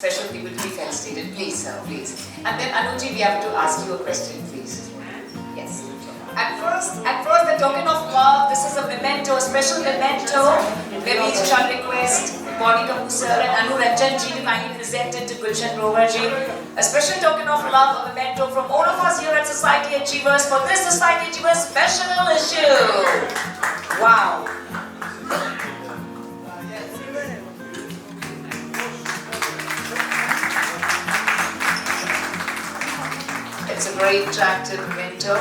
Special people to be felicitated. Please, sir, please. And then Anuji, we have to ask you a question, please. Yes. At first, the token of love, this is a memento, a special memento, where we shall request Bonnie Kapoor sir and Anu Ranjan ji to kindly present it to Gulshan Grover ji. A special token of love, a memento from all of us here at Society Achievers for this Society Achievers special issue. Wow. It's a very attractive memento.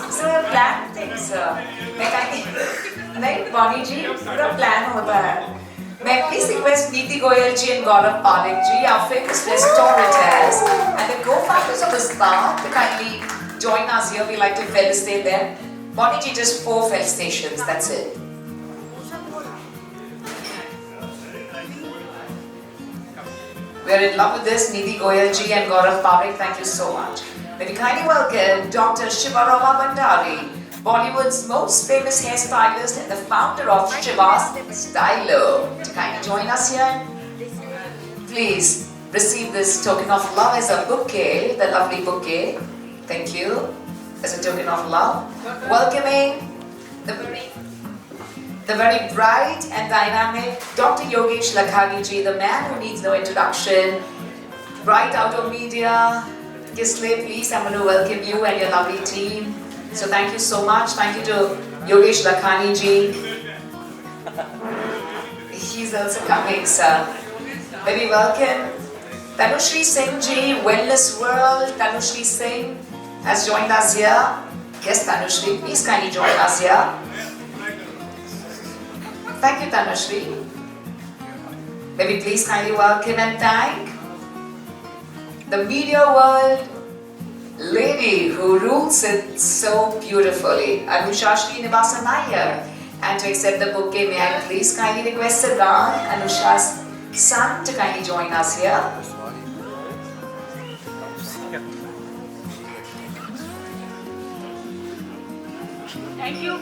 It's a planned thing, sir. नहीं Bonnie जी पूरा plan होता है. May I please request Neeti Goyal ji and Gaurav Parekh ji, our famous restaurateurs and the co-founders of the spa, to kindly join us here. We like to felicitate them. Bonnie ji, just 4 felicitations. That's it. We are in love with this, Neeti Goyal ji and Gaurav Parekh. Thank you so much. May we kindly welcome Dr. Shivarama Bhandari, Bollywood's most famous hairstylist and the founder of Shiva's Stylo, to kindly join us here. Please receive this token of love as a bouquet, the lovely bouquet. Thank you. As a token of love. Welcoming the very bright and dynamic Dr. Yogesh Lakhani ji, the man who needs no introduction. Bright out of media. Kisle, please, I'm going to welcome you and your lovely team. So thank you so much. Thank you to Yogesh Lakhani ji. He's also coming, sir. Very welcome. Tanushri Singh ji, Wellness World. Tanushri Singh has joined us here. Yes, Tanushri, please kindly join us here. Thank you, Tanushri. May we please kindly welcome and thank the media world lady who rules it so beautifully, Anusha Srinivasan Nair. And to accept the bouquet, may I please kindly request Siddhan, Anusha's son, to kindly join us here. Thank you.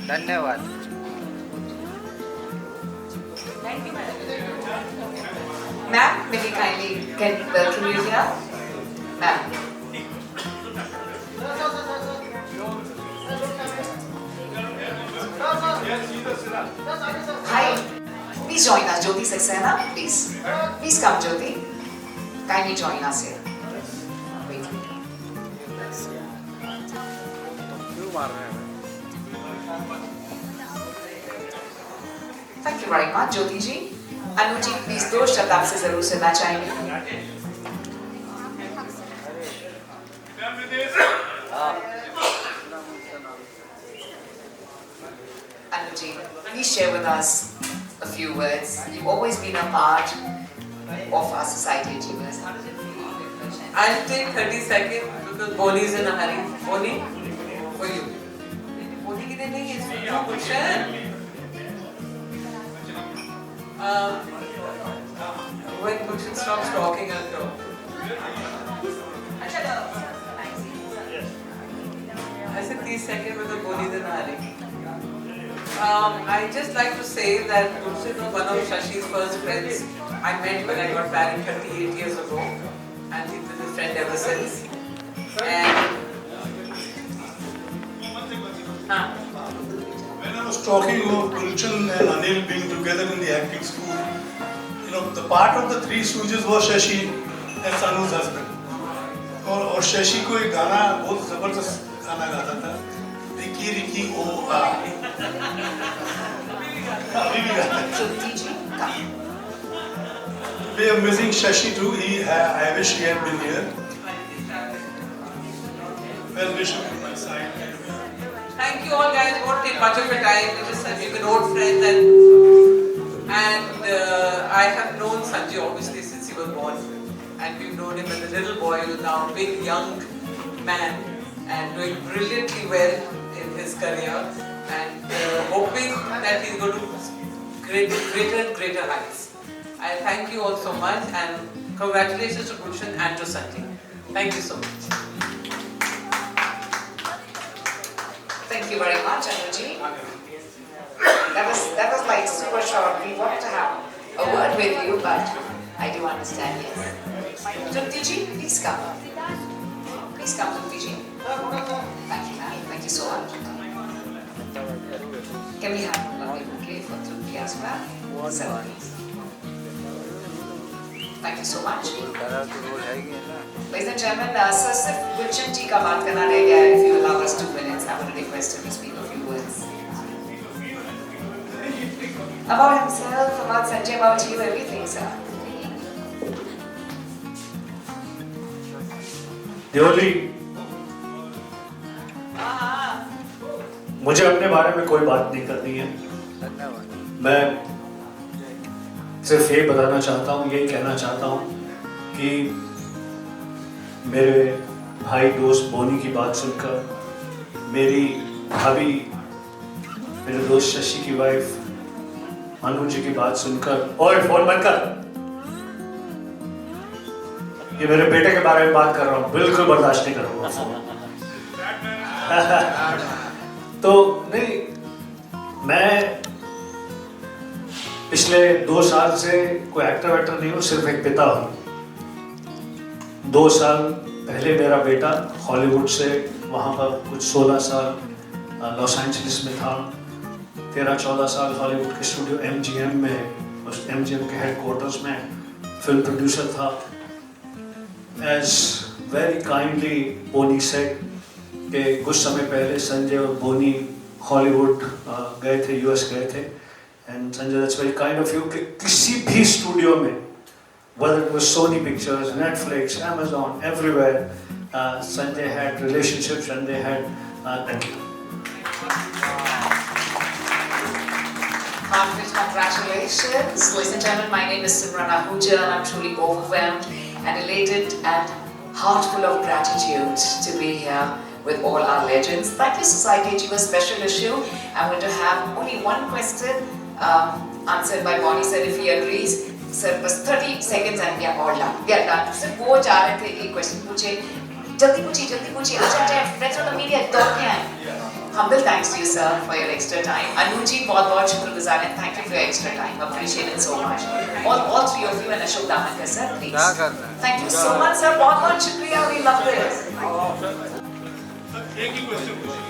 धन्यवाद. Thank you, madam. Ma'am, may we kindly can welcome you here? Ma'am. Hi. Please join us, Jyoti Saxena. Please. Please come, Jyoti. Kindly join us here. Wait. Thank you very much, Jyoti ji. Anu ji, please दो शब्द आपसे जरूर सुनना चाहेंगे. Anu ji, please share with us a few words. You've always been a part of our Society Achievers. How does it feel? I'll take 30 seconds because Bonnie is in a hurry. Bonnie, for you. Bonnie ki nahi is for Gulshan. When Gulshan stops talking, I'll talk. I said 30 seconds because Bonnie is in a hurry. I just like to say that Gulshan was one of Shashi's first friends. I met when I got married 38 years ago, and he's been his friend ever since. And when I was talking about Gulshan and Anil being together in the acting school, you know, the part of the Three Stooges was Shashi and Sanu's husband. और शशि को एक गाना बहुत जबरदस्त गाना गाता था, Ricky Ricky ओ आ, अभी भी गाता है. Jyoti ji, come. We are missing Shashi too. I wish he had been here. Well wishes from my side. thank you all guys. Won't take much of your time. We just we've been old friends, and I have known Sanjay obviously since he was born, and we've known him as a little boy who's now a big young man and doing brilliantly well in his career, and hoping that he's going to greater and greater heights. I thank you all so much, and congratulations to Gulshan and to Sanjay. Thank you so much. Thank you. you very much, Anuji. That was like super short. We wanted to have a word with you, but I do understand, yes. Trupti ji, please come. Please come, Trupti ji. Thank you, ma'am. Thank you so much. Can we have a lovely bouquet for Trupti as well? So, please. Thank you so much. Ladies and gentlemen, Sir सिर्फ गुलशन जी का बात करना रह गया है. If you allow us 2 minutes, I would request him to speak a few words. About himself, about Sanjay, about you, everything, sir. Deoli, मुझे अपने बारे में कोई बात नहीं करनी है. मैं सिर्फ ये बताना चाहता हूँ, यही कहना चाहता हूँ कि मेरे भाई दोस्त बोनी की बात सुनकर, मेरी भाभी, मेरे दोस्त शशि की वाइफ अनु जी की बात सुनकर, और फोन बंद कर, ये मेरे बेटे के बारे में बात कर रहा हूँ, बिल्कुल बर्दाश्त नहीं करूँगा. तो नहीं, मैं पिछले 2 साल से कोई एक्टर नहीं हूँ, सिर्फ एक पिता हूँ. 2 साल पहले मेरा बेटा हॉलीवुड से वहाँ पर कुछ 16 साल लॉस एंजलिस में था. 13-14 साल हॉलीवुड के स्टूडियो MGM में, उस MGM के हेडक्वार्टर्स में फिल्म प्रोड्यूसर था. As very kindly बोनी said कि कुछ समय पहले संजय और बोनी हॉलीवुड गए थे, US गए थे. And Sanjay, that's very kind of you कि किसी भी स्टूडियो में, whether it was Sony Pictures, Netflix, Amazon, everywhere, Sanjay had relationships and they had, thank you. Heartfelt congratulations. Ladies and gentlemen, my name is Simran Ahuja and I'm truly overwhelmed and elated and heart full of gratitude to be here with all our legends. Thank you, Society Jiva Special Issue. I'm going to have only one question answered by Bonnie sir if he agrees. Sir, बस 30 seconds and we are all done. We are done. सिर्फ वो जा रहे थे, एक question पूछे, जल्दी पूछिए. अच्छा, friends of the media दौड़ के आए. Humble thanks to you, sir, for your extra time. Anu ji, बहुत शुक्रगुजार हैं. Thank you for your extra time. Appreciate it so much. All 3 of you and Ashok Damankar, sir, please. Thank you so much, sir. बहुत शुक्रिया. We love this. एक ही question पूछिए.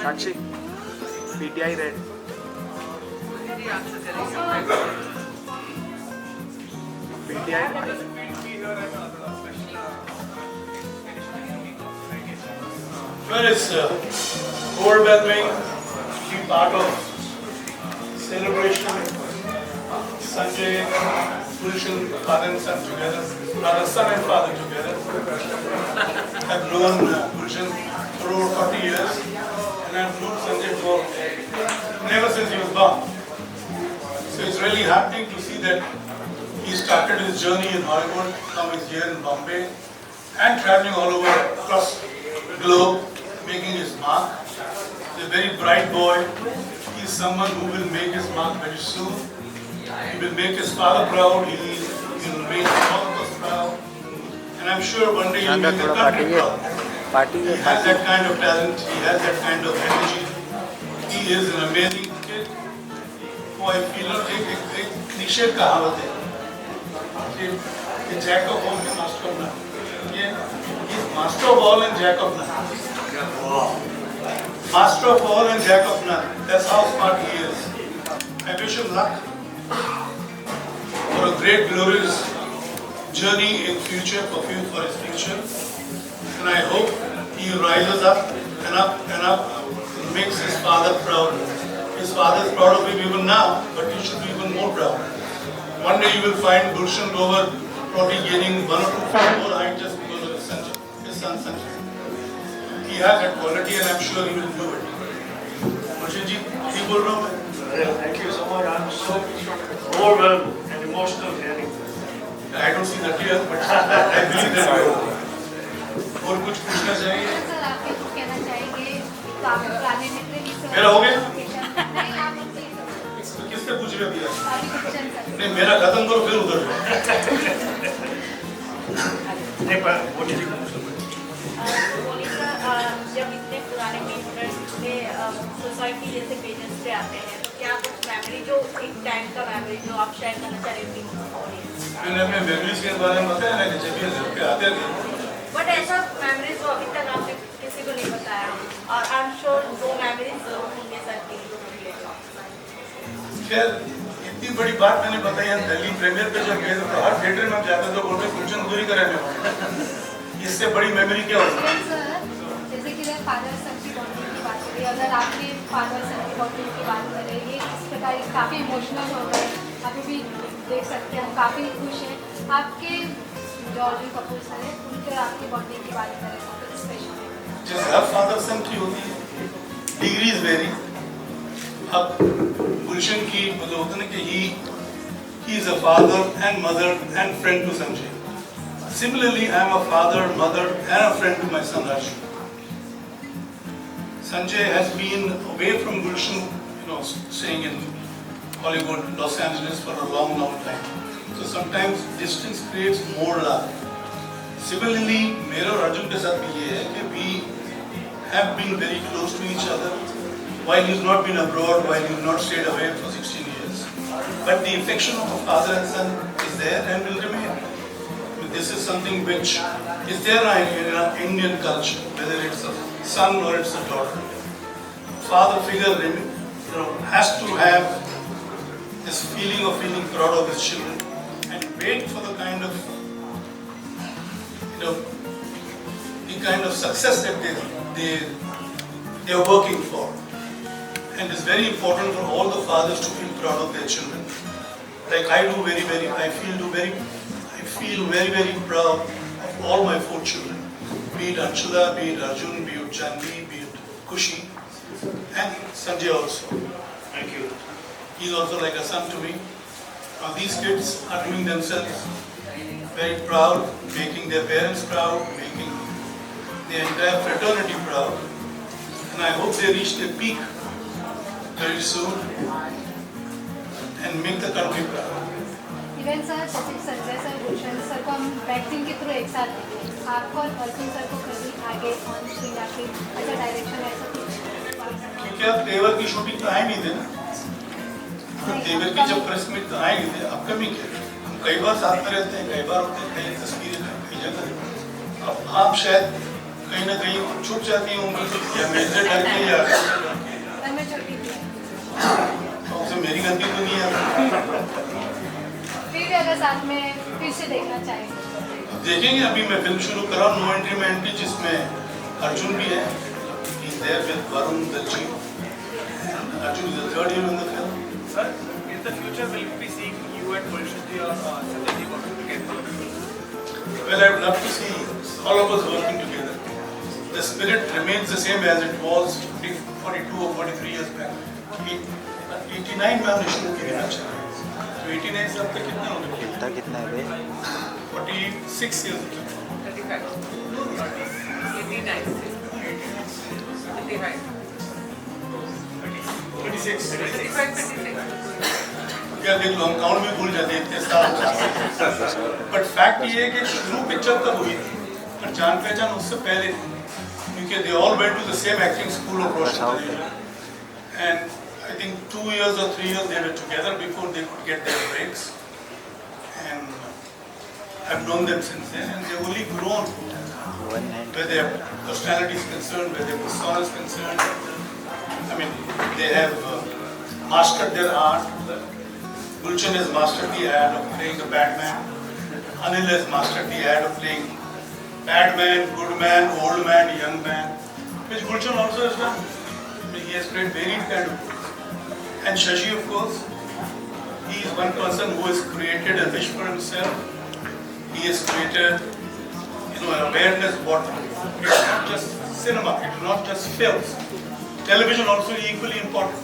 साक्षी PTI red PTI Well, it's overwhelming to be part of celebration. Sanjay, Gulshan, father and son together, rather son and father together. I've known Gulshan for over 40 years, and I've known Sanjay for never since he was born. So it's really heartening to see that he started his journey in Hollywood, now he's here in Bombay, and traveling all over across the globe, making his mark. He's a very bright boy. He's someone who will make his mark very soon. He will make his father proud. He will make all of us proud. And I'm sure one day he will make the country proud. He has that kind of talent. He has that kind of energy. He is an amazing kid. Oh, I feel एक निषेध कहावत है कि jack of all and master of none. He's master of all and jack of none. Master of all and jack of none. That's how smart he is. I wish him luck for a great, glorious journey in future, for his future. And I hope he rises up and makes his father proud. His father is proud of him even now, but he should be even more proud. One day you will find Gulshan Grover probably gaining 1 or 2 feet more height just because of his son Sanjay. He has that quality and I'm sure he will do it. Gulshan ji, he will know it. Thank you so much. I'm so overwhelmed and emotional hearing. I don't see that here, but I believe that you will. और कुछ पूछना चाहिए? Sir आप ये कहना चाहेंगे planetary मेरा हो गया? नहीं आप किस किससे पूछ रहे हो भैया? अभी गुलशन सर। नहीं, मेरा खत्म करो फिर उधर जाओ। नहीं पर मोदी जी को पूछो। बोली सर, जब इतने पुराने पेजेंट्स में सोसाइटी जैसे पेजेंट्स पे आते हैं तो क्या कुछ मेमोरी जो एक टाइम का मेमोरी जो आप शेयर करना चाह रहे थे? मैंने अपने मेमोरीज के बारे में बताया ना कि जब ये घर पे आते थे, बट ऐसा मेमोरीज जो अभी तक आपने किसी को नहीं बताया और आई एम श्योर वो मेमोरीज जरूर होंगे सर की। खैर इतनी बड़ी बात मैंने बताई है, दिल्ली प्रीमियर पे जब गए थे तो हर थिएटर में हम जाते थे बोलते गुलशन दूरी कराने वाले। इससे बड़ी मेमोरी क्या होती है? सर जैसे कि मैं फादर सन की बॉन्डिंग की बात करें, अगर आपके फादर सन की बॉन्डिंग की बात करें, ये इस प्रकार काफ़ी इमोशनल हो गए, अभी भी देख सकते हैं हम काफ़ी खुश हैं। आपके जो अर्जुन कपूर सर हैं उनके और आपकी बॉन्डिंग की बात करें तो स्पेशल है। जैसे हर फादर सन की होती है, डिग्रीज वेरी। अब गुलशन की मतलब होता है ना कि he is a father and mother and friend to Sanjay. Similarly, I am a father, mother, and a friend to my son Arjun. Sanjay has been away from Gulshan, staying in Hollywood, Los Angeles for a long, long time. So sometimes distance creates more love. Similarly, मेरे और अर्जुन के साथ भी ये है कि we have been very close to each other while he's not been abroad, while he's not stayed away for 16 years. But the affection of a father and son is there and will remain. This is something which is there in our Indian culture, whether it's a son or it's a daughter. Father figure, has to have this feeling of feeling proud of his children and wait for the kind of, the kind of success that they are working for. And it's very important for all the fathers to feel proud of their children. Like I do I feel very, very proud of all my 4 children. Be it Anshula, be it Arjun, be it Janvi, be it Kushi, and Sanjay also. Thank you. He's also like a son to me. Now these kids are doing themselves very proud, making their parents proud, making the entire fraternity proud. And I hope they reach their peak very soon and make the country proud. Even sir जैसे Sanjay sir गुलशन sir को हम magazine के through एक साथ देखे, आपको और Arjun sir को कभी आगे ऑन स्क्रीन या फिर ऐसा डायरेक्शन ऐसा कुछ? क्योंकि आप तेवर की शूटिंग तो आए नहीं थे ना, तेवर की जब प्रेस मीट तो आए नहीं थे, अपकमिंग है। हम कई बार साथ में रहते हैं, कई बार होते हैं, कई तस्वीरें कई जगह। अब आप शायद कहीं ना कहीं छूट जाती होंगी या मेरे से डर के या सर मैं छोटी थी, उससे मेरी गलती तो नहीं है। फिर भी अगर साथ में फिर से देखना चाहें देखेंगे। अभी मैं फिल्म शुरू कर रहा हूँ नो एंट्री में एंट्री, जिसमें अर्जुन भी है, he's there with Varun Dalji, and Arjun is the 3rd hero in the film. Sir, in the future, will we be seeing you and Gulshan ji or Sanjay ji working together? Well, I would love to see all of us working together. The spirit remains the same as it was 42 or 43 years back. 89 में हमने शुरू किया था, तो 89 से अब तक कितना हो गया? कितना है भाई? 46 years. 35. 89. 35. 36. 35, 36. क्या देख लो, हम काउंट भी भूल जाते हैं इतने साल। बट फैक्ट ये है कि शुरू पिक्चर तब हुई थी, पर जान पहचान उससे पहले थी, क्योंकि they all went to the same acting school of Roshan. And I think 2 years or 3 years they were together before they could get their breaks. And I've known them since then, and they've only grown where their personality is concerned, where their persona is concerned. I mean, they have mastered their art. Gulshan has mastered the art of playing the bad man. Anil has mastered the art of playing bad man, good man, old man, young man, which Gulshan also has done. He has played varied kind of roles. And Shashi, of course, he is one person who has created a niche for himself. He has created, an awareness what it's not just cinema, it's not just films. Television also is equally important.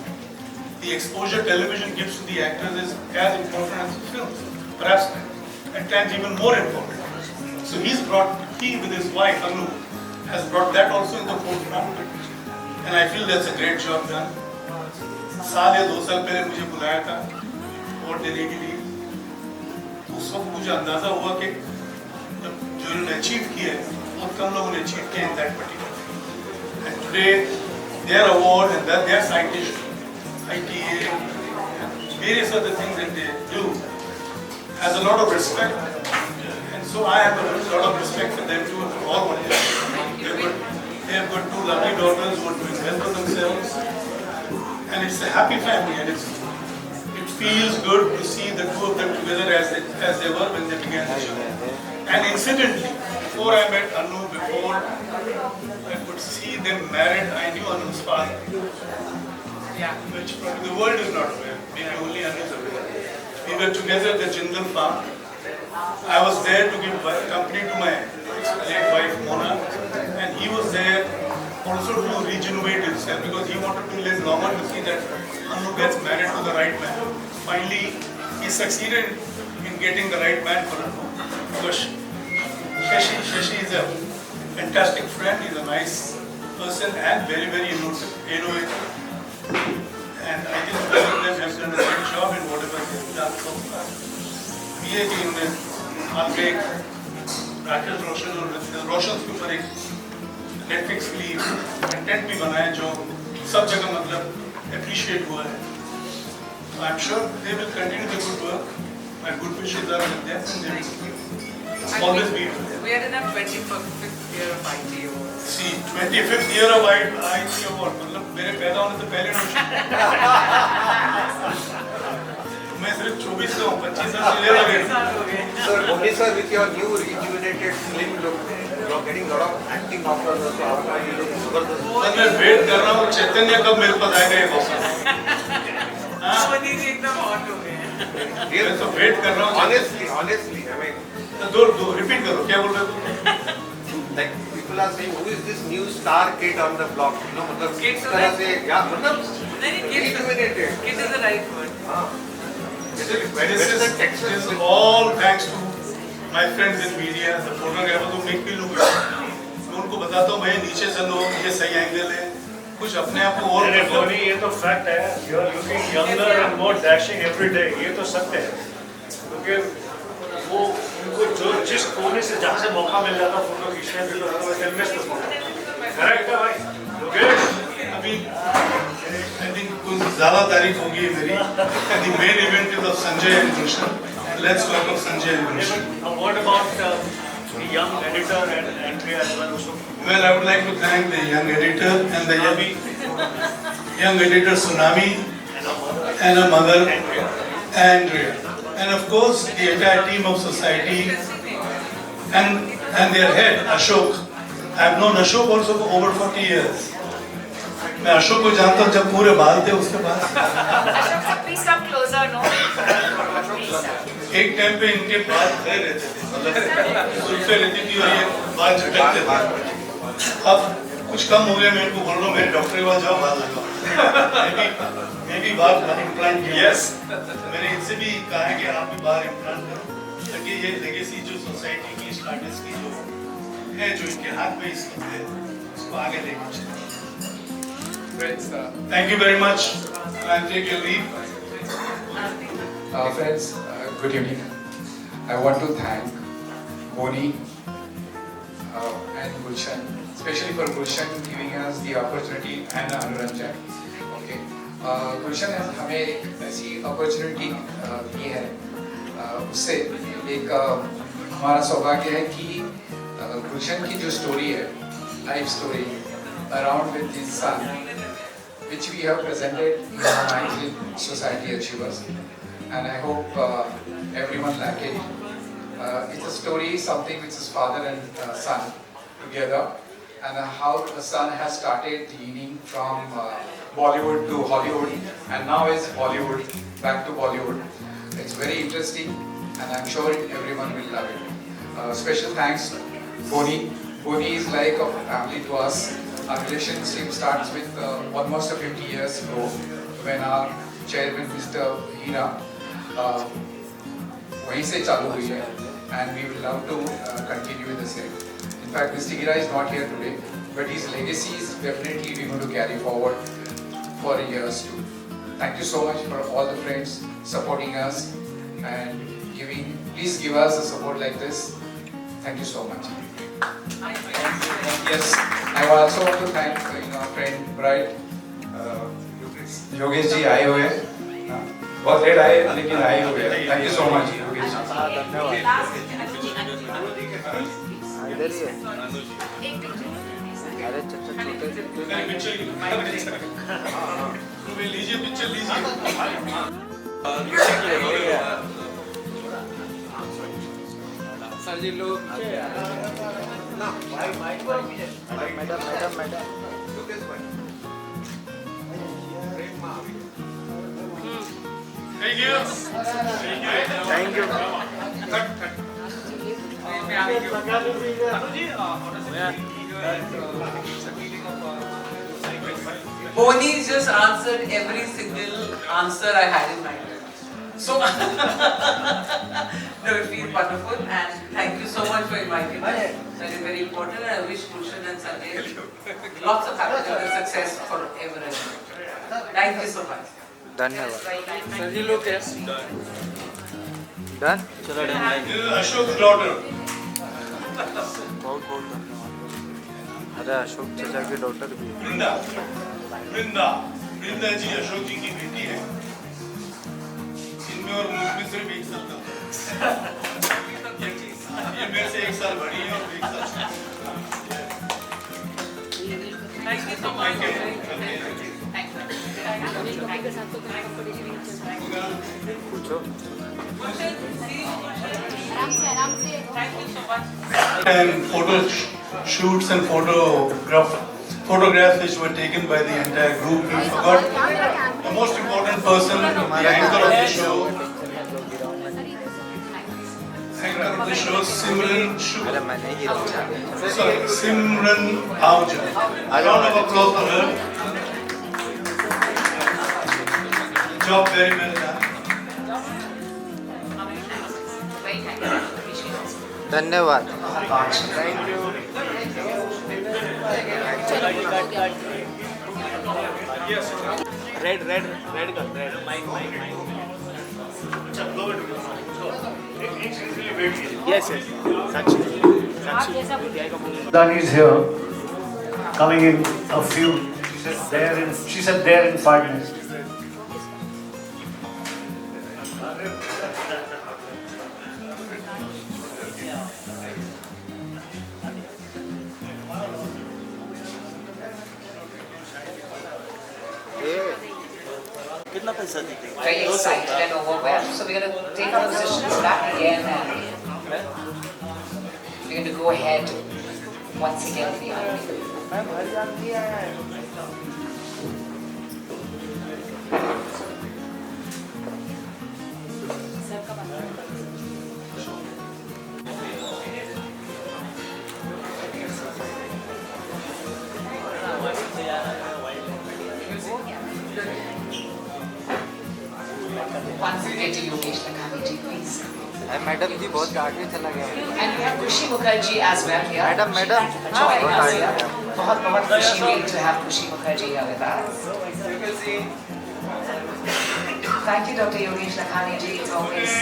The exposure television gives to the actors is as important as the films, perhaps at times even more important. So he with his wife Anu has brought that also in the forefront, and I feel that's a great job done. साल या 2 साल पहले मुझे बुलाया था और देने के लिए। उस वक्त मुझे अंदाजा हुआ कि जो इन्होंने अचीव किया है बहुत कम लोगों ने अचीव किया in that particular. And today their award and their scientist ITA and various other things that they do has a lot of respect, and so I have a lot of respect for them too, for all what they do. They have got 2 lovely daughters who are doing well for themselves, and it's a happy family, and it feels good to see the 2 of them together as they were when they began the show. And incidentally, before I met Anu, before I could see them married, I knew Anu's father. Which probably the world is not aware, maybe only Anu is aware. We were together at the Jindal farm. I was there to give company to my late wife Mona, and he was there also to regenerate himself because he wanted to live longer to see that Anu gets married to the right man. Finally, he succeeded in getting the right man for Anu. Because Shashi is a fantastic friend, he's a nice person and very, very innovative. And I think both of them have done a great job in whatever they've done so far. ये कि उन्होंने आपके राकेश रोशन और रोशन के ऊपर एक Netflix के लिए कंटेंट भी बनाया जो सब जगह मतलब अप्रिशिएट हुआ है। I am sure they will continue the good work. My good wishes are with them and they will always be. We are in our 25th year of ITO. See, 25th year of ITO award, मतलब मेरे पैदा होने से पहले मैं सिर्फ 24 का हूँ, 25 साल से ले लगे। Sir, Boni sir, with your new rejuvenated slim look, you are getting a lot of acting offers. So how are you looking जबरदस्त? बस मैं वेट कर रहा हूँ चैतन्य कब मेरे पास आएगा ये वापस। हाँ, मोदी जी एकदम हॉट हो गए हैं। मैं तो वेट कर रहा हूँ। Honestly, I mean, दो रिपीट करो, क्या बोल रहे हो? like people are saying, who is this new star kid on the block? You know, मतलब Kid इस तो तरह नहीं- से, yeah, मतलब नहीं, rejuvenated. kid is the right word. हाँ. This is all thanks to my friends in media, the photographers who make me look good. मैं उनको बताता हूँ भाई नीचे चलो, ये सही एंगल है, कुछ अपने आप को और अरे मतलब धोनी ये तो फैक्ट है, you are looking younger and more dashing every day, ये तो सत्य है। क्योंकि वो उनको जो जिस कोने से जहाँ से मौका मिल जाता फोटो खींचने के लिए करेक्ट है भाई। योगेश अभी I think कुछ ज़्यादा तारीफ होगी मेरी। The main event is of Sanjay and Gulshan. Let's talk of Sanjay and Gulshan. what about the young editor and Andrea as well also? Well, I would like to thank the young editor and the young editor Tsunami and her mother Andrea, and of course the entire team of Society and their head Ashok. I have known Ashok also for over 40 years. मैं अशोक को जानता हूँ जब पूरे बाल थे उसके पास। Ashok sir, please come closer, no? Please, sir. एक टाइम पे इनके बाल खड़े रहते थे, मतलब सुल्फे रहती थी और ये बाल झटकते थे। अब कुछ कम हो गया, मैं इनको बोल रहा हूँ मेरे डॉक्टर के पास जाओ, बाल लगाओ। मैं भी बाल इम्प्लांट किया। Yes, मैंने इनसे भी कहा है कि आप भी बाल इम्प्लांट करो, ताकि ये लेगेसी जो सोसाइटी की स्टार्टर्स की जो है, जो इनके हाथ में इस वक्त है, उसको आगे लेकर चलें। Thank you very much. I'll take your leave. Friends, good evening. I want to thank Boni and Gulshan, especially for Gulshan giving us the opportunity and Anuranjan. Okay, Gulshan has हमें एक ऐसी opportunity दी है, उससे एक हमारा सौभाग्य है कि Gulshan की जो story है, life story around with his son, which we have presented in our magazine Society Achievers, and I hope everyone like it. It's a story, something which is father and son together, and how the son has started leaning from Bollywood to Hollywood, and now is Hollywood back to Bollywood. It's very interesting, and I'm sure everyone will love it. Special thanks, Boni. Boni is like a family to us. Our relationship starts with almost 50 years ago when our chairman Mr. Hira वहीं से चालू हुई है, and we will love to continue the same. In fact, Mr. Hira is not here today, but his legacy is definitely we're going to carry forward for years too. thank you so much for all the friends supporting us and please give us a support like this. Thank you so much. Yes, I also want to thank friend bride Yogesh ji आए हुए हैं बहुत late आए लेकिन आए हुए हैं thank you so much Yogesh ji इधर ही है अरे चाचा छोटे लीजिए पिक्चर लीजिए सर जी लोग madam thank you Boni just answered every single answer I had in mind. So, no, it feels wonderful and thank you so much for inviting us. That is very important and I wish Gulshan and Sanjay lots of happiness and success forever and ever. Thank you so much. धन्यवाद sir जी लोग कैसे done चलो done Ashok daughter बहुत बहुत धन्यवाद अरे अशोक चाचा की डॉटर भी वृंदा वृंदा वृंदा जी अशोक जी की बेटी है इनमें और मुझमें सिर्फ 1 साल का ये मेरे से 1 साल बड़ी है और 1 साल Thank you so much. पूछो आराम से Thank you so much. and photo shoots and photographs which were taken by the entire group. We forgot the most important person, the anchor of the show. Anchor of the show, अरे मैं नहीं गिरा Simran Ahuja. A round of applause for her. Job very well done. धन्यवाद Thank you. Red कर red. Yes. Sakshi. Dani is here, coming in a few. She said there in 5 minutes. कितना पैसा देते हैं? Very excited and overwhelmed. So we're going to take our positions back again and we're going to go ahead once again for the unveiling. Once again to Yogesh Lakhani ji, please. Madam ji बहुत आगे चला गया And we have Khushi Mukherjee as well here. Madam Joining us here. बहुत खुशी हुई to have Khushi Mukherjee here with us. Thank you, Dr. Yogesh Lakhani ji. It's always.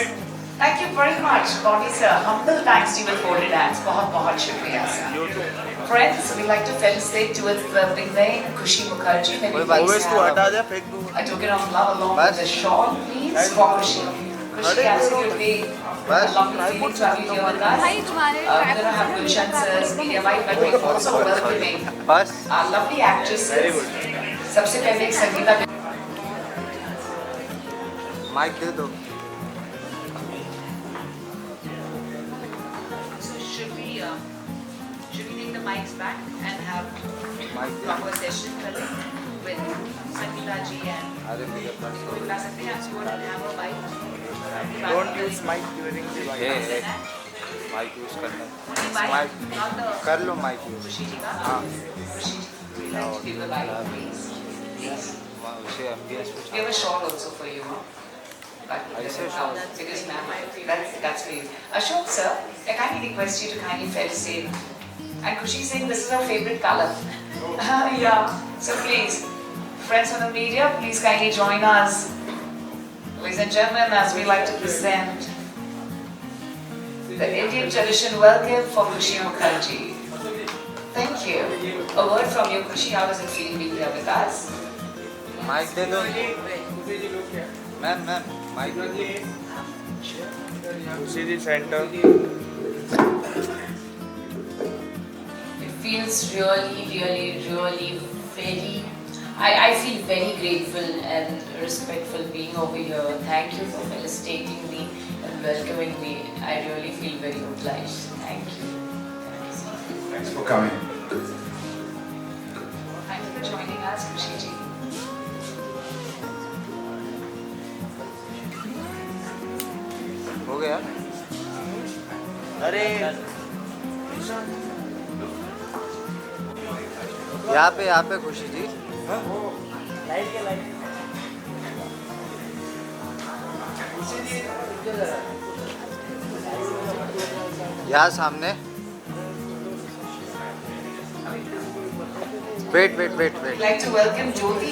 Thank you very much, Bobby sir. Humble thanks to you with folded hands. बहुत शुक्रिया sir. Friends, we like to felicitate with the big name Khushi Mukherjee. May we please have a token of love along with the shawl, please, for Khushi. Khushi, absolutely a lovely feeling to have you here with us. भाई तुम्हारे We're going to have Gulshan sir's media wife, but we're also welcoming बस our lovely actresses. सबसे पहले एक Sangeeta mic दे दो So should we take the mics back and have mic the proper session with Sangeeta ji and अरे मेरे पास बुला सकते हैं आप want to have a mic? Don't use mic during the Only mic use करना mic, mic not the कर लो mic use Khushi ji ka. हाँ Khushi ji, we'd like to give the mic, please. Please. उसे MBS We have a shawl also for you, huh? But ऐसे shawl? it is ma'am. That's for you. Ashok sir, I kindly request you to kindly felicitate. And Khushi is saying this is her favorite color. Yeah. So please, Friends from the media, please kindly join us. Ladies and gentlemen, as we like to present the Indian tradition welcome for Khushi Mukherjee. Thank you. A word from you, Khushi. How does it feel being here with us? Mic दे दो ma'am mic See the center. It feels really very. I feel very grateful and respectful being over here. Thank you for felicitating me and welcoming me. I really feel very obliged. Thank you. Thanks for coming. Thank you for joining us, Khushi ji. हो गया अरे यहाँ पे खुशी जी यहाँ सामने wait We'd like to welcome Jyoti